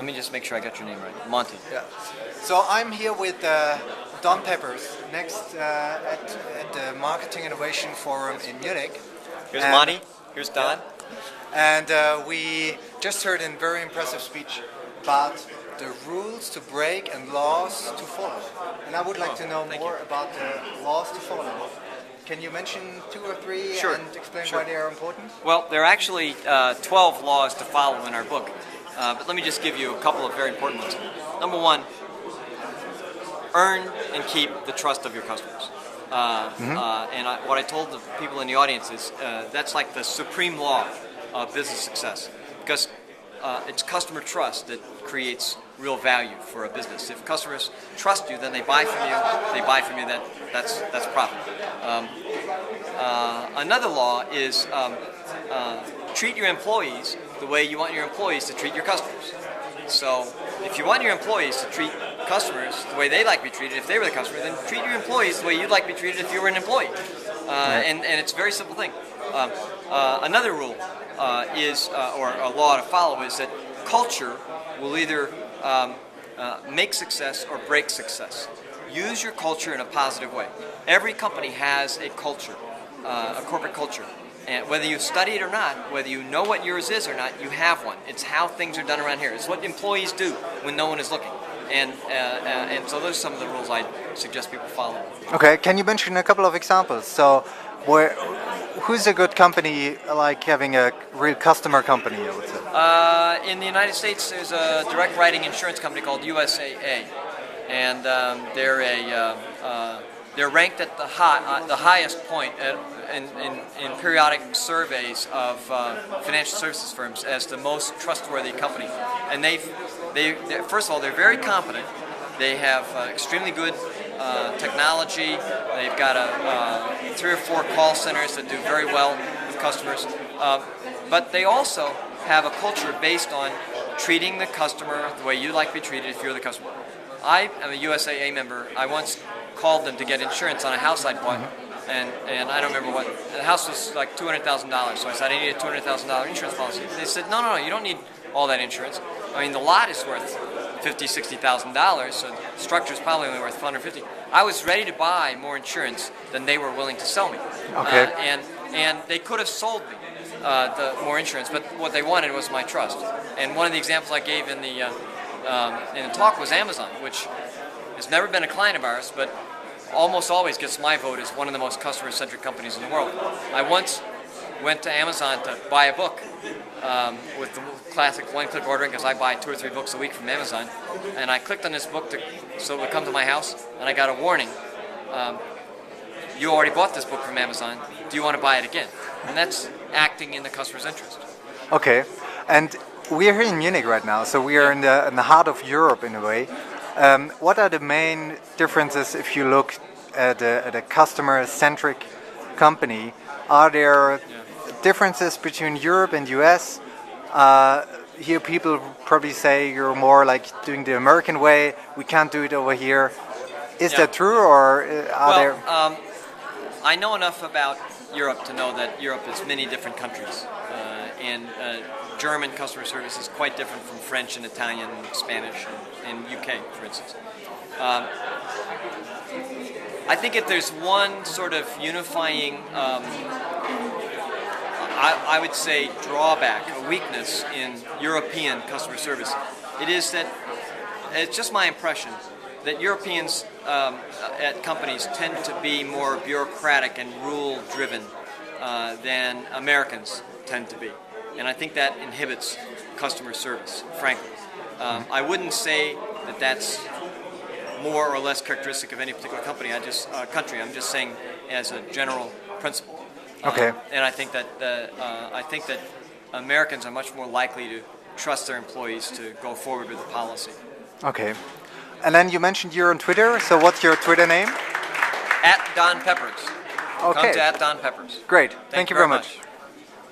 Let me just make sure I got your name right. Monty. Yeah. So I'm here with Don Peppers next at the Marketing Innovation Forum in Munich. Here's Monty. Here's Don. Yeah. And we just heard a very impressive speech about the rules to break and laws to follow. And I would like to know more about the laws to follow. Can you mention 2 or 3 Sure. and explain why they are important? Well, there are actually 12 laws to follow in our book. But let me just give you a couple of very important ones. Number 1, earn and keep the trust of your customers. What I told the people in the audience is that's like the supreme law of business success, because it's customer trust that creates real value for a business. If customers trust you, then they buy from you. They buy from you, that's profit. Another law is treat your employees the way you want your employees to treat your customers. So if you want your employees to treat customers the way they like to be treated if they were the customer, then treat your employees the way you'd like to be treated if you were an employee. And it's a very simple thing. Another rule or a law to follow is that culture will either make success or break success. Use your culture in a positive way. Every company has a culture, a corporate culture. And whether you study it or not, whether you know what yours is or not, you have one. It's how things are done around here. It's what employees do when no one is looking. And so those are some of the rules I suggest people follow. Okay, can you mention a couple of examples? So, who's a good company, like having a real customer company, I would say? In the United States, there's a direct writing insurance company called USAA, and they're ranked at the highest point in periodic surveys of financial services firms as the most trustworthy company. And first of all, they're very competent. They have extremely good technology. They've got 3 or 4 call centers that do very well with customers. But they also have a culture based on treating the customer the way you'd like to be treated if you're the customer. I am a USAA member. I once called them to get insurance on a house I'd bought, and I don't remember what. The house was like $200,000, so I said I need a $200,000 insurance policy. They said, no, you don't need all that insurance. I mean, the lot is worth $50,000, $60,000, so the structure is probably only worth $150,000. I was ready to buy more insurance than they were willing to sell me. Okay. And they could have sold me the more insurance, but what they wanted was my trust. And one of the examples I gave in the talk was Amazon, which has never been a client of ours, but almost always gets my vote as one of the most customer-centric companies in the world. I once went to Amazon to buy a book with the classic one-click ordering, because I buy 2 or 3 books a week from Amazon, and I clicked on this book so it would come to my house, and I got a warning. You already bought this book from Amazon. Do you want to buy it again? And that's acting in the customer's interest. Okay, and we are here in Munich right now, so we are in the heart of Europe in a way. What are the main differences if you look at a customer-centric company? Are there differences between Europe and US? Here people probably say you're more like doing the American way, we can't do it over here. Is that true, or are there... I know enough about Europe to know that Europe is many different countries. And German customer service is quite different from French and Italian and Spanish and UK, for instance. I think if there's one sort of unifying, I would say, drawback, a weakness in European customer service, it is that, it's just my impression, that Europeans at companies tend to be more bureaucratic and rule-driven than Americans tend to be. And I think that inhibits customer service, frankly. I wouldn't say that that's more or less characteristic of any particular company. I'm just saying as a general principle. Okay. And I think that Americans are much more likely to trust their employees to go forward with the policy. Okay. And then you mentioned you're on Twitter, so what's your Twitter name? @Don Peppers. Okay. Come to @Don Peppers. Great. Thank you very much.